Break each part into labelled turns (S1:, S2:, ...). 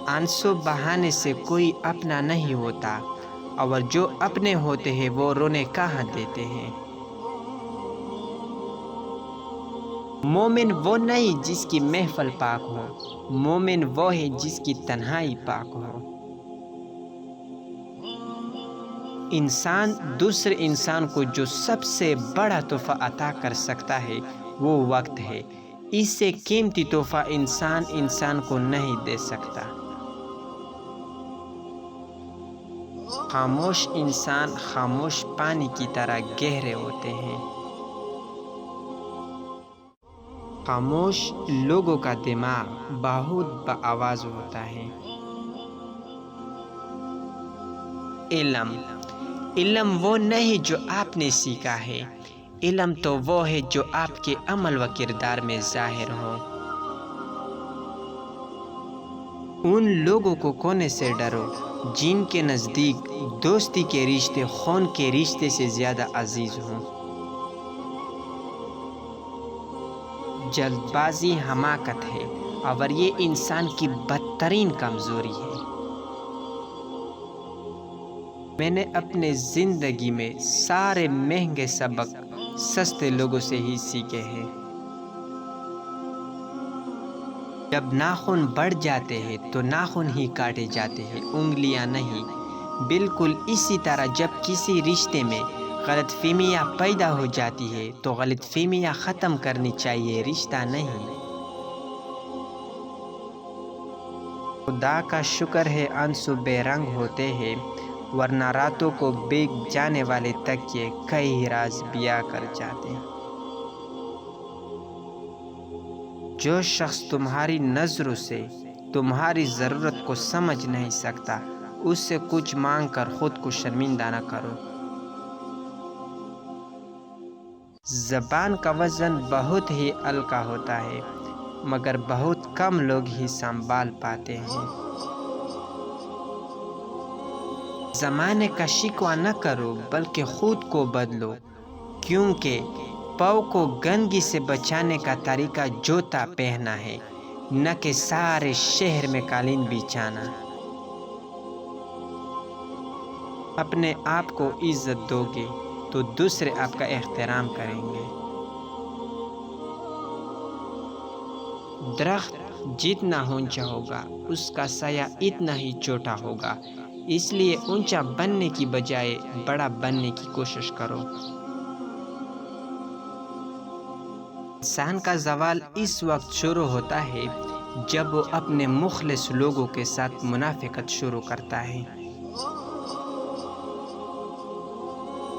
S1: आंसू बहाने से कोई अपना नहीं होता और जो अपने होते हैं वो रोने कहाँ देते हैं। मोमिन वो नहीं जिसकी महफिल पाक हो, मोमिन वो है जिसकी तन्हाई पाक हो। इंसान दूसरे इंसान को जो सबसे बड़ा तोहफा अता कर सकता है वो वक्त है। इससे कीमती तोहफा इंसान इंसान को नहीं दे सकता। खामोश इंसान खामोश पानी की तरह गहरे होते हैं। खामोश लोगों का दिमाग बहुत बाआवाज़ होता है। इल्म वो नहीं जो आपने सीखा है, इल्म तो वो है जो आपके अमल व किरदार में ज़ाहिर हो। उन लोगों को कोने से डरो जिनके नज़दीक दोस्ती के रिश्ते खून के रिश्ते से ज़्यादा अजीज़ हों। जल्दबाजी हमाकत है और ये इंसान की बदतरीन कमज़ोरी है। मैंने अपने ज़िंदगी में सारे महंगे सबक सस्ते लोगों से ही सीखे हैं। जब नाखून बढ़ जाते हैं तो नाखून ही काटे जाते हैं, उंगलियां नहीं। बिल्कुल इसी तरह जब किसी रिश्ते में गलतफहमियां पैदा हो जाती है तो गलतफहमियां ख़त्म करनी चाहिए, रिश्ता नहीं। खुदा का शुक्र है आंसू बेरंग होते हैं, वरना रातों को भीग जाने वाले तकिए कई राज बिया कर जाते हैं। जो शख्स तुम्हारी नज़रों से तुम्हारी ज़रूरत को समझ नहीं सकता, उससे कुछ मांग कर खुद को शर्मिंदा न करो। ज़बान का वज़न बहुत ही हल्का होता है, मगर बहुत कम लोग ही संभाल पाते हैं। ज़माने का शिकवा न करो बल्कि खुद को बदलो, क्योंकि पाँव को गंदगी से बचाने का तरीका जूता पहनना है, न कि सारे शहर में कालीन बिछाना। अपने आप को इज्जत दोगे तो दूसरे आपका एहतराम करेंगे। दरख्त जितना ऊंचा होगा उसका साया इतना ही छोटा होगा, इसलिए ऊंचा बनने की बजाय बड़ा बनने की कोशिश करो। इंसान का ज़वाल इस वक्त शुरू होता है जब वो अपने मुखलिस लोगों के साथ मुनाफिकत शुरू करता है।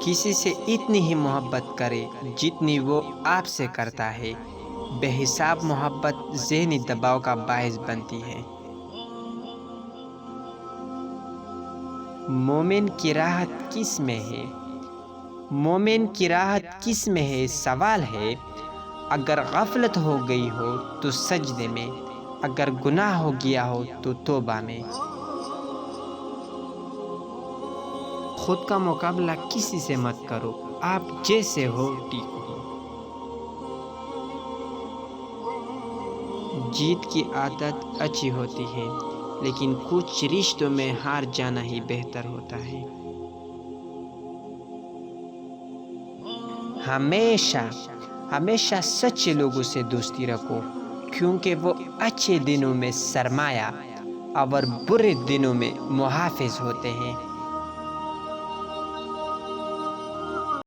S1: किसी से इतनी ही मोहब्बत करे जितनी वो आपसे करता है। बेहिसाब मोहब्बत ज़हनी दबाव का बायस बनती है। मोमिन की राहत किस में है? मोमिन की राहत किस में है? सवाल है। अगर गफलत हो गई हो तो सजदे में, अगर गुनाह हो गया हो तो तौबा में। खुद का मुकाबला किसी से मत करो, आप जैसे हो ठीक हो। जीत की आदत अच्छी होती है, लेकिन कुछ रिश्तों में हार जाना ही बेहतर होता है। हमेशा सच्चे लोगों से दोस्ती रखो, क्योंकि वो अच्छे दिनों में सरमाया और बुरे दिनों में मुहाफिज होते हैं।